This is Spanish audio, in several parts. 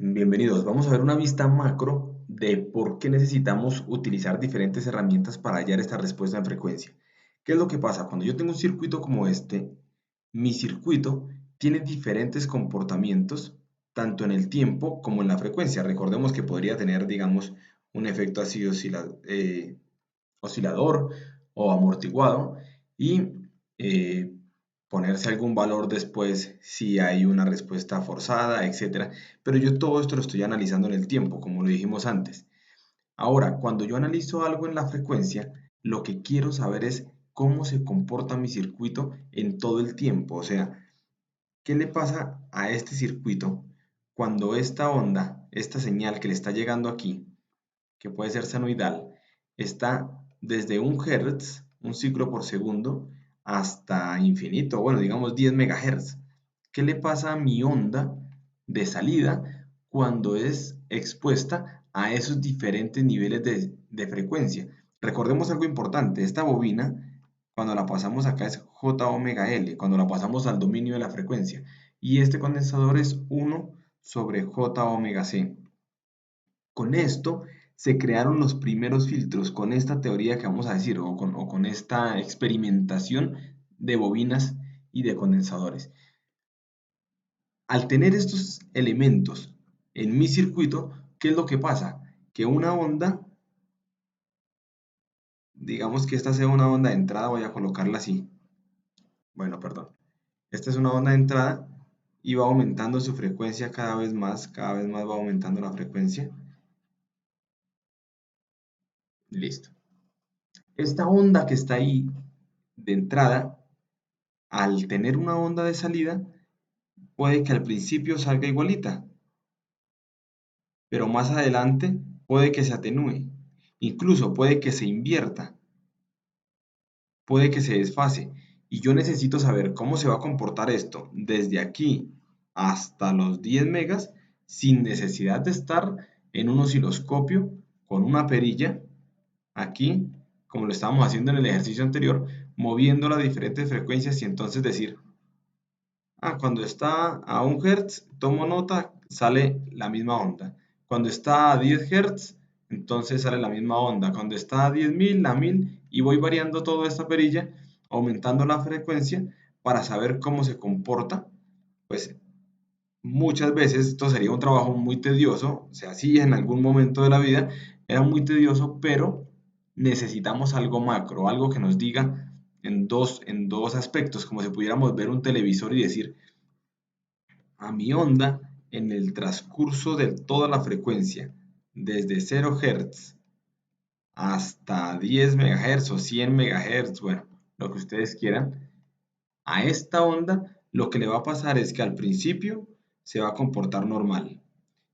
Bienvenidos. Vamos a ver una vista macro de por qué necesitamos utilizar diferentes herramientas para hallar esta respuesta en frecuencia. ¿Qué es lo que pasa? Cuando yo tengo un circuito como este, mi circuito tiene diferentes comportamientos, tanto en el tiempo como en la frecuencia. Recordemos que podría tener, digamos, un efecto así oscilador o amortiguado y eh, ponerse algún valor después si hay una respuesta forzada, etcétera. Pero yo todo esto lo estoy analizando en el tiempo, como lo dijimos antes. Ahora, cuando yo analizo algo en la frecuencia, lo que quiero saber es cómo se comporta mi circuito en todo el tiempo. O sea, ¿qué le pasa a este circuito cuando esta onda, esta señal que le está llegando aquí, que puede ser senoidal, está desde 1 Hz, un ciclo por segundo, hasta infinito, bueno, digamos 10 MHz? ¿Qué le pasa a mi onda de salida cuando es expuesta a esos diferentes niveles de frecuencia? Recordemos algo importante, esta bobina, cuando la pasamos acá es J omega L, cuando la pasamos al dominio de la frecuencia, y este condensador es 1 sobre J omega C. Con esto se crearon los primeros filtros, con esta teoría que vamos a decir, o con esta experimentación de bobinas y de condensadores. Al tener estos elementos en mi circuito, ¿qué es lo que pasa? Que una onda, digamos que esta sea una onda de entrada, voy a colocarla así. Bueno, perdón. Esta es una onda de entrada y va aumentando su frecuencia cada vez más va aumentando la frecuencia. Listo. Esta onda que está ahí de entrada, al tener una onda de salida, puede que al principio salga igualita, pero más adelante puede que se atenúe, incluso puede que se invierta, puede que se desfase. Y yo necesito saber cómo se va a comportar esto desde aquí hasta los 10 megas sin necesidad de estar en un osciloscopio con una perilla aquí, como lo estábamos haciendo en el ejercicio anterior, moviendo las diferentes frecuencias y entonces decir, cuando está a 1 Hz, tomo nota, sale la misma onda. Cuando está a 10 Hz, entonces sale la misma onda. Cuando está a 10.000, a 1000, y voy variando toda esta perilla, aumentando la frecuencia para saber cómo se comporta. Pues muchas veces esto sería un trabajo muy tedioso, o sea, sí, en algún momento de la vida era muy tedioso, pero necesitamos algo macro, algo que nos diga en dos aspectos, como si pudiéramos ver un televisor y decir, a mi onda en el transcurso de toda la frecuencia, desde 0 Hz hasta 10 MHz o 100 MHz, bueno, lo que ustedes quieran, a esta onda lo que le va a pasar es que al principio se va a comportar normal.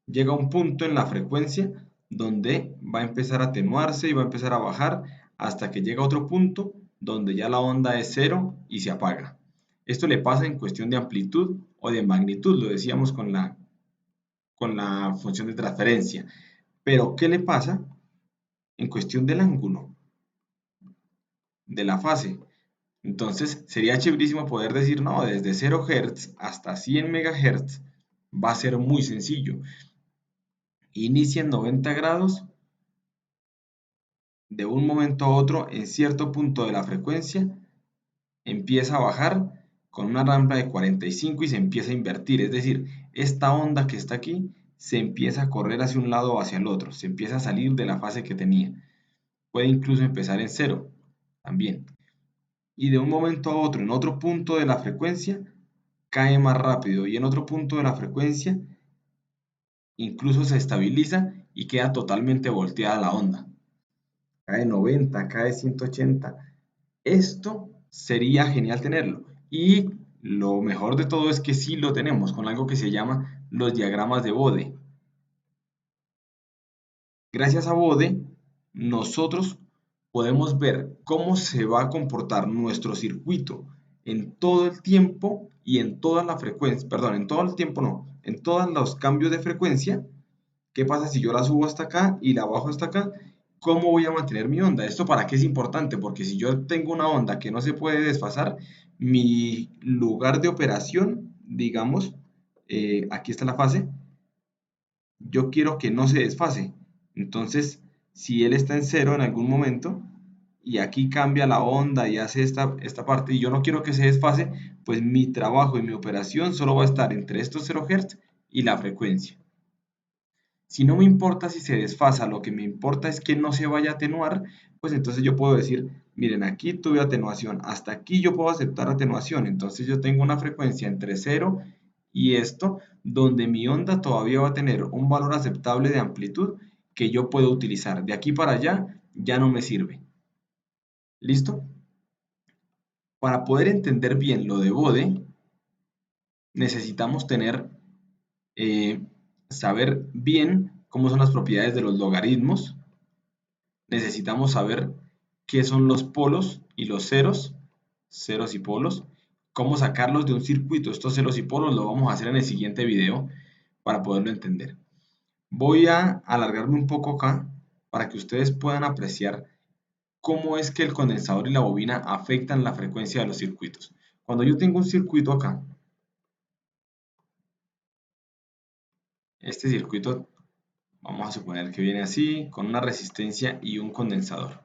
Llega un punto en la frecuencia donde va a empezar a atenuarse y va a empezar a bajar hasta que llega a otro punto donde ya la onda es cero y se apaga. Esto le pasa en cuestión de amplitud o de magnitud, lo decíamos con la función de transferencia. Pero, ¿qué le pasa en cuestión del ángulo, de la fase? Entonces, sería chéverísimo poder decir, no, desde 0 Hz hasta 100 MHz va a ser muy sencillo. Inicia en 90 grados, de un momento a otro, en cierto punto de la frecuencia, empieza a bajar con una rampa de 45 y se empieza a invertir. Es decir, esta onda que está aquí se empieza a correr hacia un lado o hacia el otro, se empieza a salir de la fase que tenía. Puede incluso empezar en cero también. Y de un momento a otro, en otro punto de la frecuencia, cae más rápido y en otro punto de la frecuencia incluso se estabiliza y queda totalmente volteada la onda. Cae 90, cae 180. Esto sería genial tenerlo. Y lo mejor de todo es que sí lo tenemos con algo que se llama los diagramas de Bode. Gracias a Bode, nosotros podemos ver cómo se va a comportar nuestro circuito en todo el tiempo y en toda la frecuencia, perdón, en todo el tiempo no, en todos los cambios de frecuencia. ¿Qué pasa si yo la subo hasta acá y la bajo hasta acá? ¿Cómo voy a mantener mi onda? ¿Esto para qué es importante? Porque si yo tengo una onda que no se puede desfasar, mi lugar de operación, digamos, aquí está la fase, yo quiero que no se desfase. Entonces, si él está en cero en algún momento y aquí cambia la onda y hace esta parte y yo no quiero que se desfase, pues mi trabajo y mi operación solo va a estar entre estos 0 Hz y la frecuencia. Si no me importa si se desfasa, lo que me importa es que no se vaya a atenuar, pues entonces yo puedo decir, miren, aquí tuve atenuación, hasta aquí yo puedo aceptar atenuación, entonces yo tengo una frecuencia entre 0 y esto, donde mi onda todavía va a tener un valor aceptable de amplitud que yo puedo utilizar. De aquí para allá ya no me sirve. ¿Listo? Para poder entender bien lo de Bode, necesitamos eh, saber bien cómo son las propiedades de los logaritmos. Necesitamos saber qué son los polos y los ceros y polos, cómo sacarlos de un circuito. Estos ceros y polos lo vamos a hacer en el siguiente video para poderlo entender. Voy a alargarme un poco acá para que ustedes puedan apreciar cómo es que el condensador y la bobina afectan la frecuencia de los circuitos. Cuando yo tengo un circuito acá, este circuito vamos a suponer que viene así, con una resistencia y un condensador.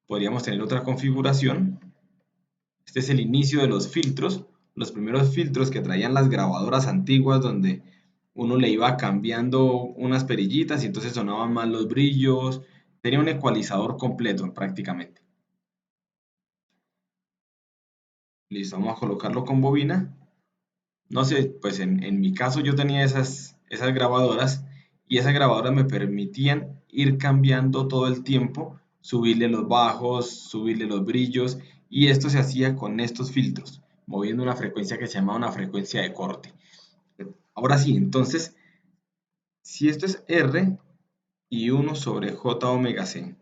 Podríamos tener otra configuración. Este es el inicio de los filtros, los primeros filtros que traían las grabadoras antiguas donde uno le iba cambiando unas perillitas y entonces sonaban más los brillos. Tenía un ecualizador completo prácticamente. Listo, vamos a colocarlo con bobina. No sé, pues en mi caso yo tenía esas grabadoras y esas grabadoras me permitían ir cambiando todo el tiempo, subirle los bajos, subirle los brillos y esto se hacía con estos filtros, moviendo una frecuencia que se llama una frecuencia de corte. Ahora sí, entonces, si esto es R y 1 sobre J omega C,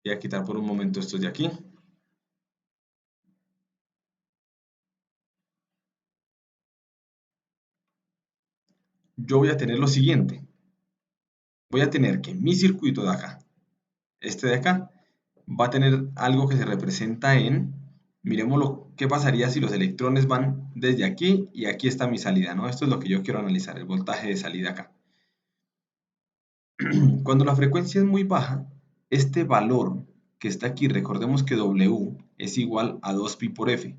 voy a quitar por un momento estos de aquí. Yo voy a tener lo siguiente, voy a tener que mi circuito de acá, este de acá, va a tener algo que se representa en, miremos qué pasaría si los electrones van desde aquí y aquí está mi salida, ¿no? Esto es lo que yo quiero analizar, el voltaje de salida acá. Cuando la frecuencia es muy baja, este valor que está aquí, recordemos que W es igual a 2pi por F.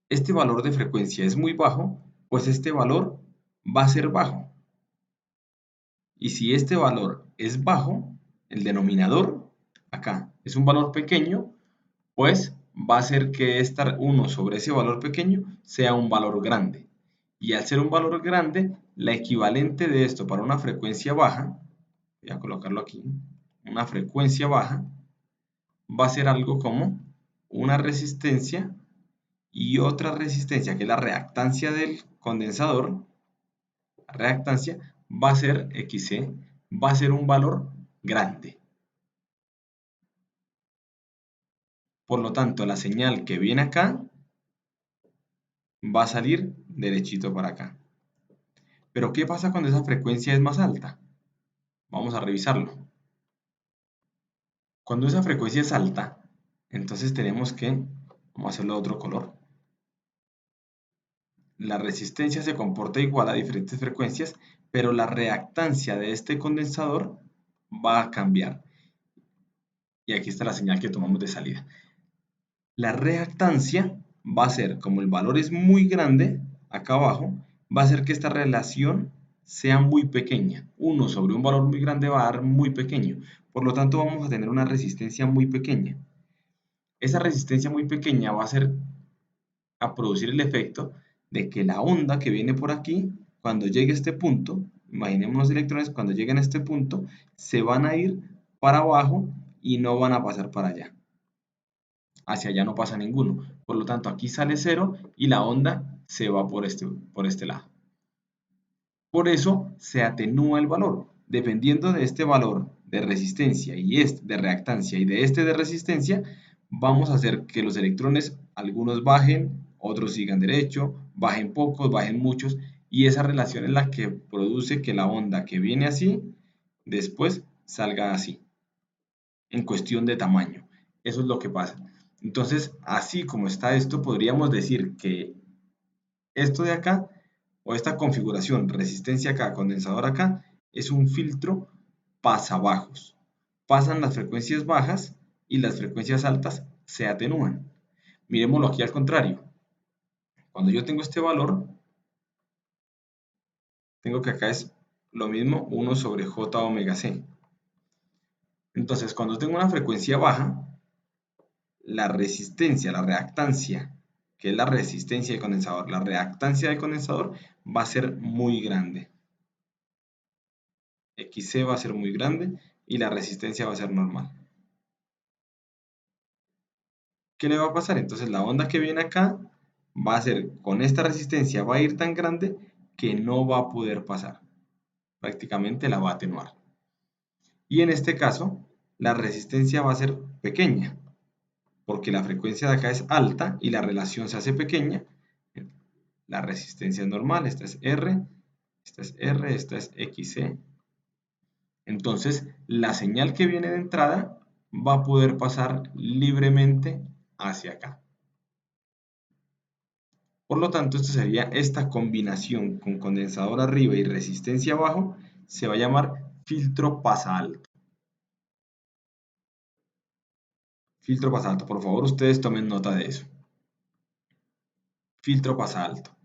Este valor de frecuencia es muy bajo, pues este valor va a ser bajo. Y si este valor es bajo, el denominador, acá, es un valor pequeño, pues va a hacer que esta 1 sobre ese valor pequeño sea un valor grande. Y al ser un valor grande, la equivalente de esto para una frecuencia baja, voy a colocarlo aquí, una frecuencia baja, va a ser algo como una resistencia y otra resistencia, que es la reactancia del condensador, la reactancia va a ser XC, va a ser un valor grande. Por lo tanto, la señal que viene acá va a salir derechito para acá. Pero ¿qué pasa cuando esa frecuencia es más alta? Vamos a revisarlo. Cuando esa frecuencia es alta, entonces tenemos que, vamos a hacerlo de otro color, la resistencia se comporta igual a diferentes frecuencias, pero la reactancia de este condensador va a cambiar. Y aquí está la señal que tomamos de salida. La reactancia va a ser, como el valor es muy grande, acá abajo, va a hacer que esta relación sea muy pequeña. 1 sobre un valor muy grande va a dar muy pequeño. Por lo tanto, vamos a tener una resistencia muy pequeña. Esa resistencia muy pequeña va a hacer a producir el efecto de que la onda que viene por aquí, cuando llegue a este punto, imaginemos los electrones, cuando lleguen a este punto, se van a ir para abajo y no van a pasar para allá. Hacia allá no pasa ninguno. Por lo tanto, aquí sale 0 y la onda se va por este lado. Por eso se atenúa el valor. Dependiendo de este valor de resistencia y este de reactancia y de este de resistencia, vamos a hacer que los electrones, algunos bajen, otros sigan derecho, bajen pocos, bajen muchos, y esa relación es la que produce que la onda que viene así, después salga así, en cuestión de tamaño. Eso es lo que pasa. Entonces, así como está esto, podríamos decir que Esto de acá, o esta configuración, resistencia acá, condensador acá, es un filtro pasabajos. Pasan las frecuencias bajas y las frecuencias altas se atenúan. Miremoslo aquí al contrario. Cuando yo tengo este valor, tengo que acá es lo mismo, 1 sobre J omega C. Entonces, cuando tengo una frecuencia baja, la resistencia, la reactancia, que es la resistencia del condensador, la reactancia del condensador va a ser muy grande. XC va a ser muy grande y la resistencia va a ser normal. ¿Qué le va a pasar? Entonces la onda que viene acá va a ser, con esta resistencia va a ir tan grande que no va a poder pasar. Prácticamente la va a atenuar. Y en este caso, la resistencia va a ser pequeña, porque la frecuencia de acá es alta y la relación se hace pequeña. La resistencia es normal, esta es R, esta es XC. Entonces, la señal que viene de entrada va a poder pasar libremente hacia acá. Por lo tanto, esto sería esta combinación con condensador arriba y resistencia abajo, se va a llamar filtro pasa alto. Filtro pasa alto, por favor ustedes tomen nota de eso. Filtro pasa alto.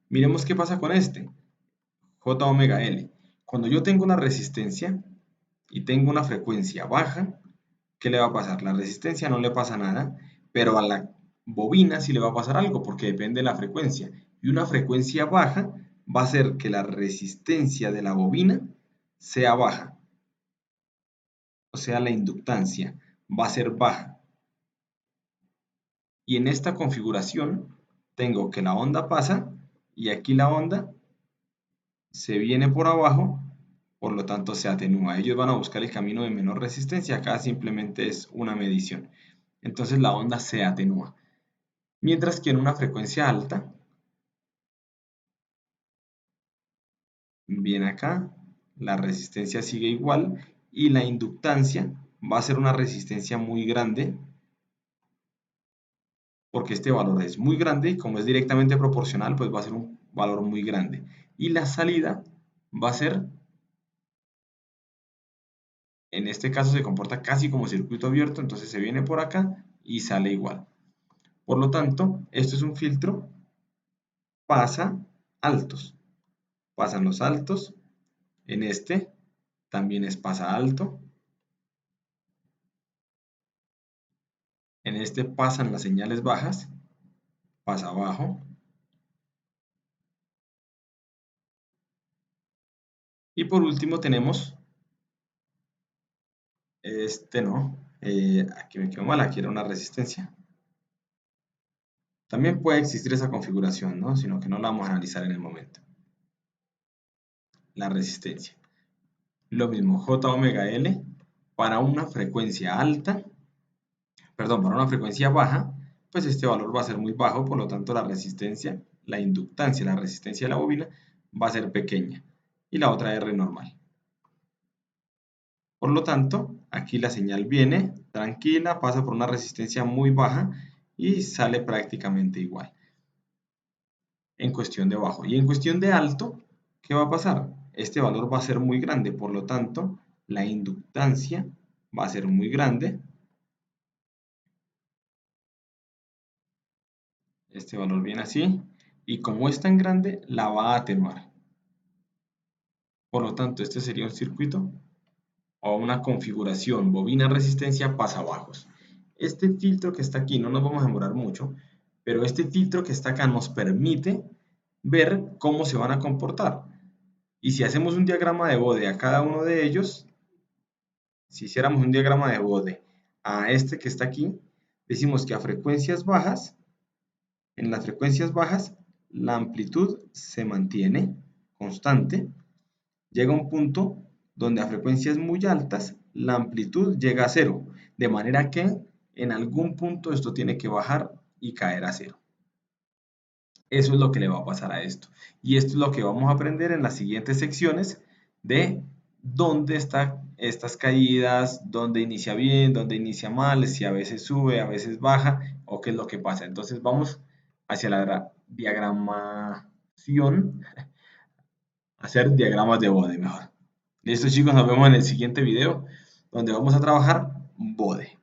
Miremos qué pasa con este, J omega L. Cuando yo tengo una resistencia y tengo una frecuencia baja, ¿qué le va a pasar? La resistencia no le pasa nada, pero a la bobina sí le va a pasar algo porque depende de la frecuencia. Y una frecuencia baja va a hacer que la resistencia de la bobina sea baja. O sea, la inductancia va a ser baja. Y en esta configuración tengo que la onda pasa y aquí la onda se viene por abajo, por lo tanto se atenúa. Ellos van a buscar el camino de menor resistencia, acá simplemente es una medición. Entonces la onda se atenúa. Mientras que en una frecuencia alta, viene acá, la resistencia sigue igual y la inductancia va a ser una resistencia muy grande porque este valor es muy grande y como es directamente proporcional, pues va a ser un valor muy grande. Y la salida va a ser, en este caso se comporta casi como circuito abierto, entonces se viene por acá y sale igual. Por lo tanto, esto es un filtro pasa altos. Pasan los altos, en este también es pasa alto, en este pasan las señales bajas, pasa bajo, y por último tenemos este no, aquí me quedo mal, aquí era una resistencia. También puede existir esa configuración, ¿no? Sino que no la vamos a analizar en el momento. La resistencia. Lo mismo, J omega L para una frecuencia alta, perdón, para una frecuencia baja, pues este valor va a ser muy bajo, por lo tanto la resistencia, la inductancia, la resistencia de la bobina va a ser pequeña y la otra R normal. Por lo tanto, aquí la señal viene tranquila, pasa por una resistencia muy baja y sale prácticamente igual en cuestión de bajo. Y en cuestión de alto, ¿qué va a pasar? Este valor va a ser muy grande, por lo tanto, la inductancia va a ser muy grande. Este valor viene así, y como es tan grande, la va a atenuar. Por lo tanto, este sería un circuito o una configuración bobina resistencia pasabajos. Este filtro que está aquí, no nos vamos a demorar mucho, pero este filtro que está acá nos permite ver cómo se van a comportar. Y si hacemos un diagrama de Bode a cada uno de ellos, si hiciéramos un diagrama de Bode a este que está aquí, decimos que a frecuencias bajas, en las frecuencias bajas, la amplitud se mantiene constante. Llega un punto donde a frecuencias muy altas, la amplitud llega a cero. De manera que en algún punto esto tiene que bajar y caer a cero. Eso es lo que le va a pasar a esto. Y esto es lo que vamos a aprender en las siguientes secciones de dónde están estas caídas, dónde inicia bien, dónde inicia mal, si a veces sube, a veces baja o qué es lo que pasa. Entonces vamos hacia la diagramación, hacer diagramas de bode mejor. Listo chicos, nos vemos en el siguiente video donde vamos a trabajar bode.